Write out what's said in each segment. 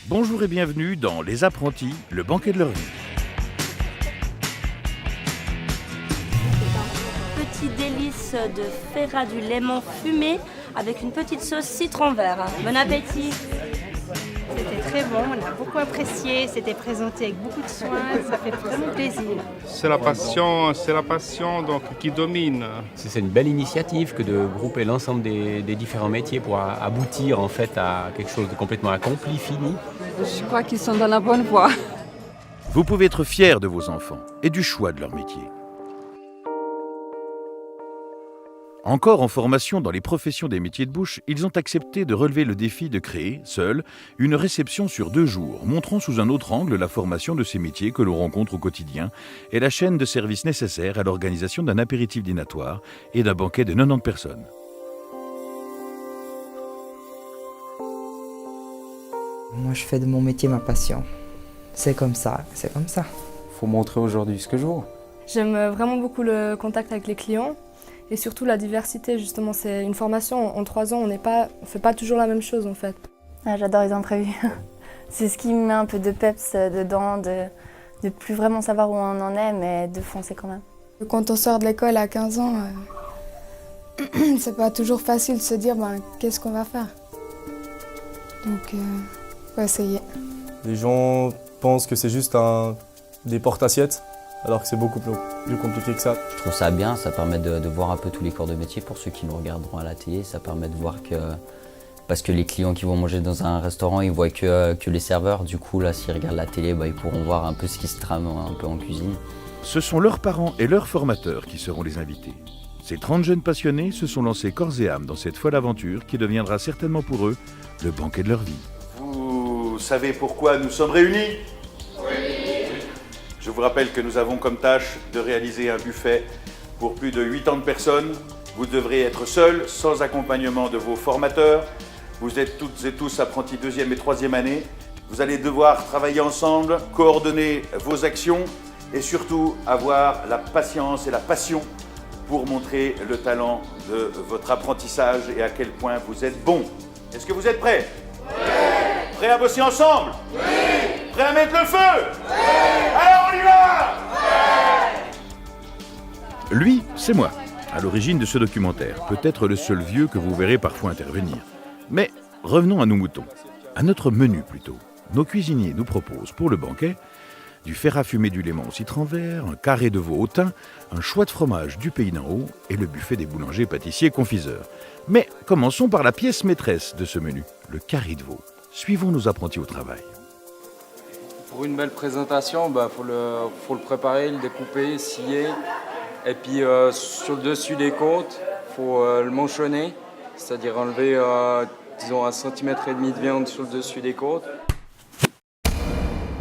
Bonjour et bienvenue dans Les Apprentis, le banquet de leur vie. Petit délice de ferra du lémon fumé avec une petite sauce citron vert. Bon appétit! C'était très bon, on a beaucoup apprécié, c'était présenté avec beaucoup de soin, ça fait vraiment plaisir. C'est la passion donc, qui domine. C'est une belle initiative que de grouper l'ensemble des différents métiers pour aboutir en fait à quelque chose de complètement accompli, fini. Je crois qu'ils sont dans la bonne voie. Vous pouvez être fiers de vos enfants et du choix de leur métier. Encore en formation dans les professions des métiers de bouche, ils ont accepté de relever le défi de créer, seuls, une réception sur 2 jours, montrant sous un autre angle la formation de ces métiers que l'on rencontre au quotidien et la chaîne de services nécessaires à l'organisation d'un apéritif dînatoire et d'un banquet de 90 personnes. Moi, je fais de mon métier ma passion. C'est comme ça, c'est comme ça. Faut montrer aujourd'hui ce que je vaux. J'aime vraiment beaucoup le contact avec les clients et surtout la diversité, justement. C'est une formation, en 3 ans, on ne fait pas toujours la même chose en fait. Ah, j'adore les imprévus. C'est ce qui me met un peu de peps dedans, de plus vraiment savoir où on en est, mais de foncer quand même. Quand on sort de l'école à 15 ans, c'est pas toujours facile de se dire qu'est-ce qu'on va faire. Donc, faut essayer. Les gens pensent que c'est juste des porte-assiettes, alors que c'est beaucoup plus compliqué que ça. Je trouve ça bien, ça permet de voir un peu tous les corps de métier pour ceux qui nous regarderont à la télé. Ça permet de voir que, parce que les clients qui vont manger dans un restaurant, ils voient que les serveurs. Du coup, là, s'ils regardent la télé, ils pourront voir un peu ce qui se trame un peu en cuisine. Ce sont leurs parents et leurs formateurs qui seront les invités. Ces 30 jeunes passionnés se sont lancés corps et âme dans cette folle aventure qui deviendra certainement pour eux le banquet de leur vie. Vous savez pourquoi nous sommes réunis ? Je vous rappelle que nous avons comme tâche de réaliser un buffet pour plus de 80 personnes. Vous devrez être seuls, sans accompagnement de vos formateurs. Vous êtes toutes et tous apprentis 2e et 3e année. Vous allez devoir travailler ensemble, coordonner vos actions et surtout avoir la patience et la passion pour montrer le talent de votre apprentissage et à quel point vous êtes bon. Est-ce que vous êtes prêts ? Oui. Prêts à bosser ensemble ? Oui. Prêts à mettre le feu ? Oui. Alors on y va ? Oui. Lui, c'est moi, à l'origine de ce documentaire, peut-être le seul vieux que vous verrez parfois intervenir. Mais revenons à nos moutons, à notre menu plutôt. Nos cuisiniers nous proposent pour le banquet du fer à fumer du lémon au citron vert, un carré de veau au thym, un choix de fromage du pays d'en haut et le buffet des boulangers, pâtissiers, confiseurs. Mais commençons par la pièce maîtresse de ce menu, le carré de veau. Suivons nos apprentis au travail. Pour une belle présentation, faut le préparer, le découper, scier. Et puis sur le dessus des côtes, il faut le manchonner, c'est-à-dire enlever disons 1,5 cm de viande sur le dessus des côtes.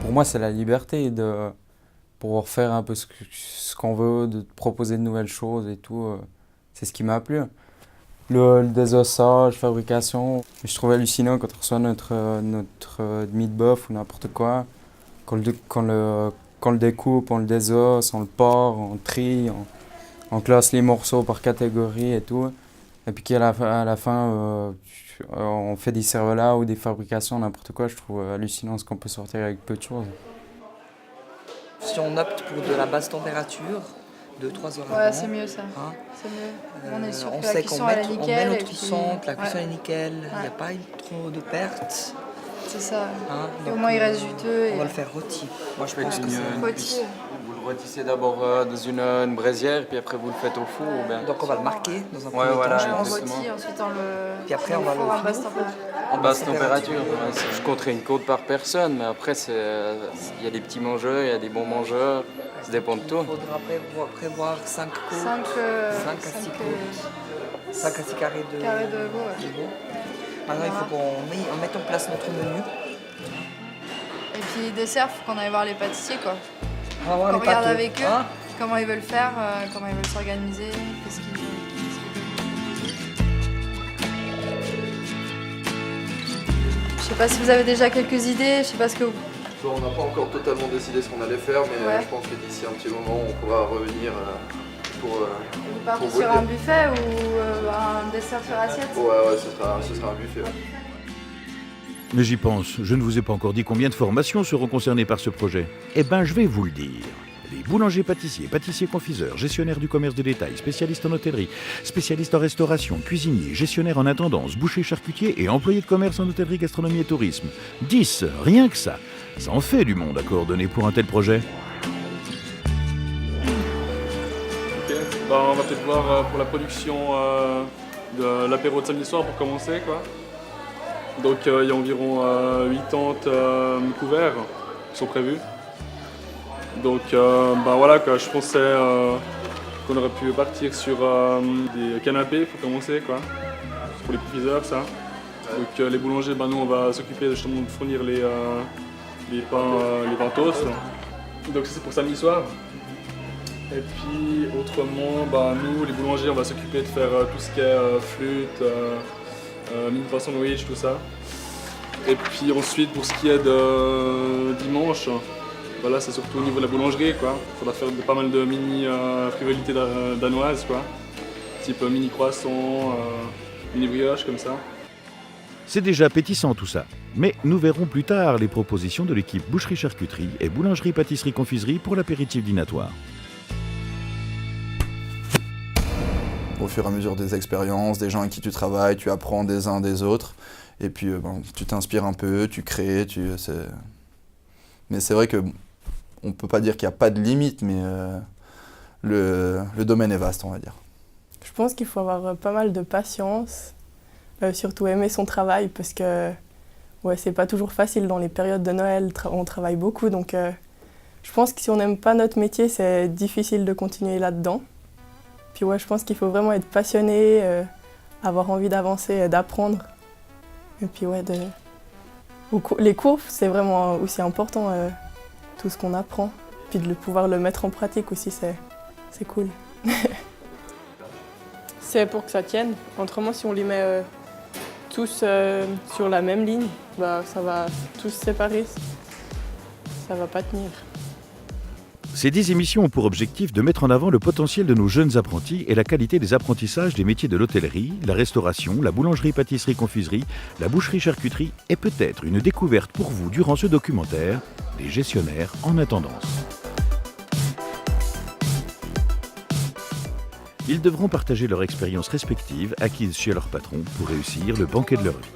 Pour moi, c'est la liberté de pouvoir faire un peu ce qu'on veut, de proposer de nouvelles choses et tout. C'est ce qui m'a plu. Le désossage, fabrication. Je trouve hallucinant quand on reçoit notre demi de bœuf ou n'importe quoi. Quand on le découpe, on le désosse, on le pare, on trie, on classe les morceaux par catégorie et tout. Et puis qu'à la fin, on fait des cervelas ou des fabrications, n'importe quoi. Je trouve hallucinant ce qu'on peut sortir avec peu de choses. Si on opte pour de la basse température, 2-3 heures avant. Ouais, c'est mieux ça. Hein, c'est mieux. On est sûr on que sait la qu'on cuisson met, elle est on nickel. met notre puis... centre, la cuisson est nickel, il n'y a pas eu trop de pertes. C'est ça. Hein, et au moins il reste juteux. On va le faire rôti. Moi je fais rôti. Vous le rôtissez d'abord dans une braisière, puis après vous le faites au four ou bien. Donc on va le marquer dans un premier temps, je pense. On rôtit, ensuite on le. Puis après on va le en basse température. En basse température. Je compterai une côte par personne, mais après il y a des petits mangeurs, il y a des bons mangeurs, ça dépend de tout. Il faudra prévoir 5 côtes, 5 à 6 côtes, 5 à 6 carrés de veau. Maintenant il faut qu'on mette en place notre menu. Et puis dessert, il faut qu'on aille voir les pâtissiers quoi. On va qu'on regarde avec eux comment ils veulent faire, comment ils veulent s'organiser, qu'est-ce qu'ils veulent. Je sais pas si vous avez déjà quelques idées, je sais pas ce que vous... On n'a pas encore totalement décidé ce qu'on allait faire, mais je pense que d'ici un petit moment, on pourra revenir pour... Vous partez sur un buffet ou un dessert sur assiette ? Ouais, ce sera un buffet. Mais j'y pense, je ne vous ai pas encore dit combien de formations seront concernées par ce projet. Eh ben, je vais vous le dire. Les boulangers, pâtissiers, pâtissiers confiseurs, gestionnaires du commerce de détail, spécialistes en hôtellerie, spécialistes en restauration, cuisiniers, gestionnaires en intendance, bouchers, charcutiers et employés de commerce en hôtellerie, gastronomie et tourisme. 10, rien que ça. Ça en fait du monde à coordonner pour un tel projet. Ok, on va peut-être voir pour la production de l'apéro de samedi soir pour commencer, quoi. Donc il y a environ 80 couverts qui sont prévus. Donc voilà, quoi, je pensais qu'on aurait pu partir sur des canapés pour commencer, quoi. Pour les confiseurs, ça. Donc les boulangers, nous on va s'occuper justement de fournir les pains toast. Donc ça c'est pour samedi soir. Et puis autrement, nous les boulangers on va s'occuper de faire tout ce qui est flûte, mini pain sandwich, tout ça. Et puis ensuite pour ce qui est de dimanche, voilà, c'est surtout au niveau de la boulangerie, quoi. Il faudra faire pas mal de mini frivolités danoises, quoi. Type mini croissant, mini brioche, comme ça. C'est déjà appétissant tout ça. Mais nous verrons plus tard les propositions de l'équipe boucherie-charcuterie et boulangerie-pâtisserie-confiserie pour l'apéritif dînatoire. Au fur et à mesure des expériences, des gens avec qui tu travailles, tu apprends des uns des autres. Et puis tu t'inspires un peu, tu crées, Mais c'est vrai que on ne peut pas dire qu'il n'y a pas de limite, mais le domaine est vaste, on va dire. Je pense qu'il faut avoir pas mal de patience, surtout aimer son travail, parce que c'est pas toujours facile dans les périodes de Noël, on travaille beaucoup, donc je pense que si on n'aime pas notre métier, c'est difficile de continuer là-dedans. Puis je pense qu'il faut vraiment être passionné, avoir envie d'avancer, d'apprendre. Et puis les cours, c'est vraiment aussi important, tout ce qu'on apprend. Puis de pouvoir le mettre en pratique aussi, c'est cool. C'est pour que ça tienne. Autrement, si on les met tous sur la même ligne, ça va tous se séparer. Ça va pas tenir. Ces 10 émissions ont pour objectif de mettre en avant le potentiel de nos jeunes apprentis et la qualité des apprentissages des métiers de l'hôtellerie, la restauration, la boulangerie-pâtisserie-confiserie, la boucherie-charcuterie et peut-être une découverte pour vous durant ce documentaire, des gestionnaires en intendance. Ils devront partager leur expérience respective acquise chez leur patron pour réussir le banquet de leur vie.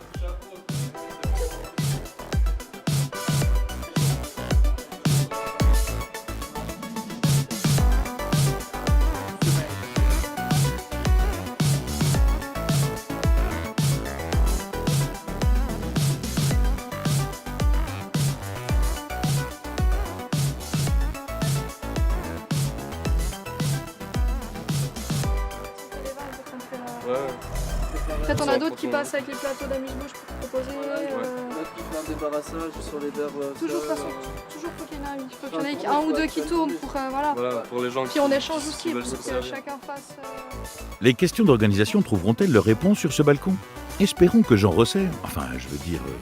Peut-être on a d'autres qui passent avec les plateaux d'amuse-bouche pour proposer. D'autres qui font un débarrassage sur les verres. Toujours faut qu'il y en ait un. Il faut qu'il y en ait un ou deux qui tournent pour pour les gens puis on échange aussi pour que chacun fasse. Les questions d'organisation trouveront-elles leur réponse sur ce balcon ? Espérons que Jean Rosset,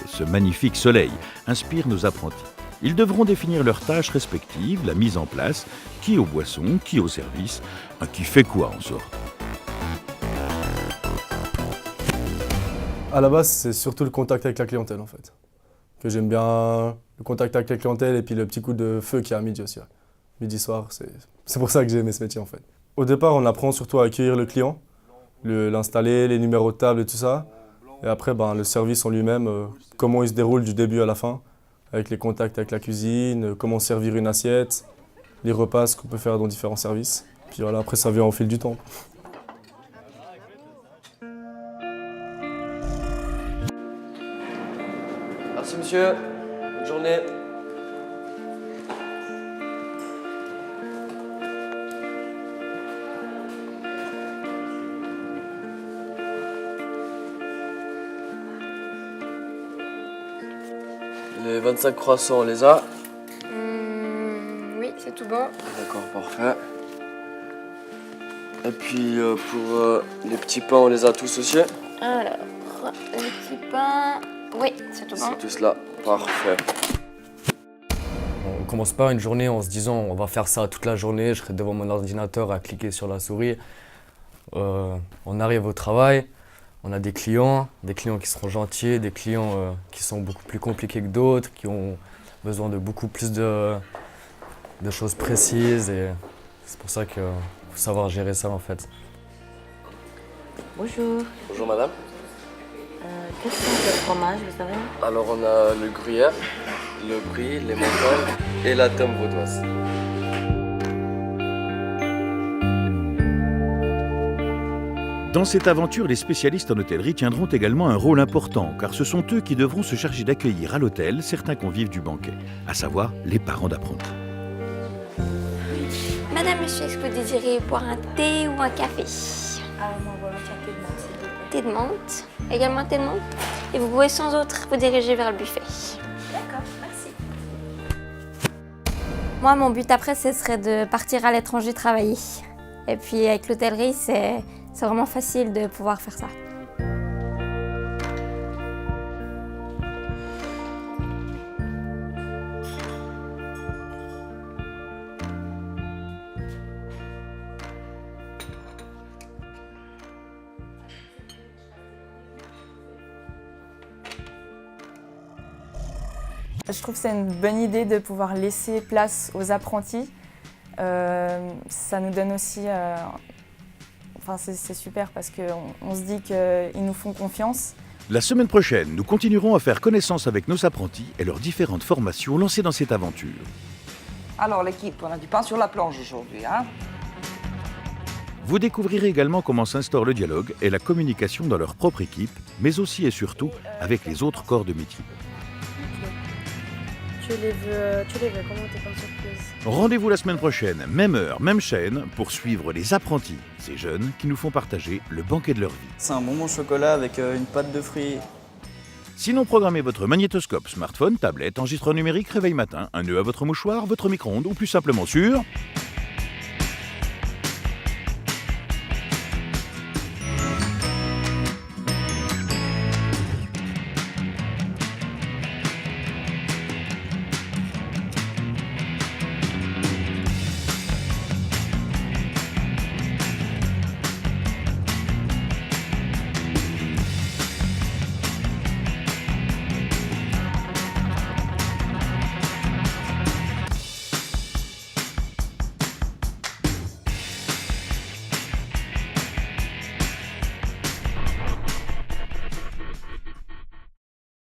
ce magnifique soleil, inspire nos apprentis. Ils devront définir leurs tâches respectives, la mise en place, qui aux boissons, qui au service, qui fait quoi en sorte. À la base, c'est surtout le contact avec la clientèle en fait. Que j'aime bien le contact avec la clientèle et puis le petit coup de feu qu'il y a à midi aussi. Ouais. Midi soir, c'est pour ça que j'ai aimé ce métier en fait. Au départ, on apprend surtout à accueillir le client, l'installer, les numéros de table et tout ça. Et après, le service en lui-même, comment il se déroule du début à la fin, avec les contacts avec la cuisine, comment servir une assiette, les repas, ce qu'on peut faire dans différents services. Puis voilà, après, ça vient au fil du temps. Merci monsieur, bonne journée. Les 25 croissants, on les a? Oui, c'est tout bon. D'accord, parfait. Et puis pour les petits pains, on les a tous aussi? Alors, les petits pains... Oui, c'est tout bon. C'est tout cela, parfait. On commence pas une journée en se disant on va faire ça toute la journée, je serai devant mon ordinateur à cliquer sur la souris. On arrive au travail, On a des clients qui seront gentils, des clients qui sont beaucoup plus compliqués que d'autres, qui ont besoin de beaucoup plus de choses précises. Et c'est pour ça qu'il faut savoir gérer ça en fait. Bonjour. Bonjour madame. Quels sont les fromages, vous savez? Alors on a le gruyère, le brie, les mentales et la tome vaudoise. Dans cette aventure, les spécialistes en hôtellerie tiendront également un rôle important, car ce sont eux qui devront se charger d'accueillir à l'hôtel certains convives du banquet, à savoir les parents d'apprentis. Madame, monsieur, est-ce que vous désirez boire un thé ou un café? Moi, volontiers thé de menthe, s'il vous plaît. Thé de menthe, également thé de menthe. Et vous pouvez sans autre vous diriger vers le buffet. D'accord, merci. Moi, mon but après, ce serait de partir à l'étranger travailler. Et puis avec l'hôtellerie, c'est vraiment facile de pouvoir faire ça. Je trouve que c'est une bonne idée de pouvoir laisser place aux apprentis. Ça nous donne aussi... Enfin, c'est super parce qu'on se dit qu'ils nous font confiance. La semaine prochaine, nous continuerons à faire connaissance avec nos apprentis et leurs différentes formations lancées dans cette aventure. Alors l'équipe, on a du pain sur la planche aujourd'hui, hein? Vous découvrirez également comment s'instaure le dialogue et la communication dans leur propre équipe, mais aussi et surtout avec les autres corps de métier. Tu les veux comment t'es comme surprise? Rendez-vous la semaine prochaine, même heure, même chaîne, pour suivre les apprentis, ces jeunes qui nous font partager le banquet de leur vie. C'est un bonbon au chocolat avec une pâte de fruits. Sinon, programmez votre magnétoscope, smartphone, tablette, enregistreur numérique, réveil matin, un nœud à votre mouchoir, votre micro-ondes ou plus simplement sur...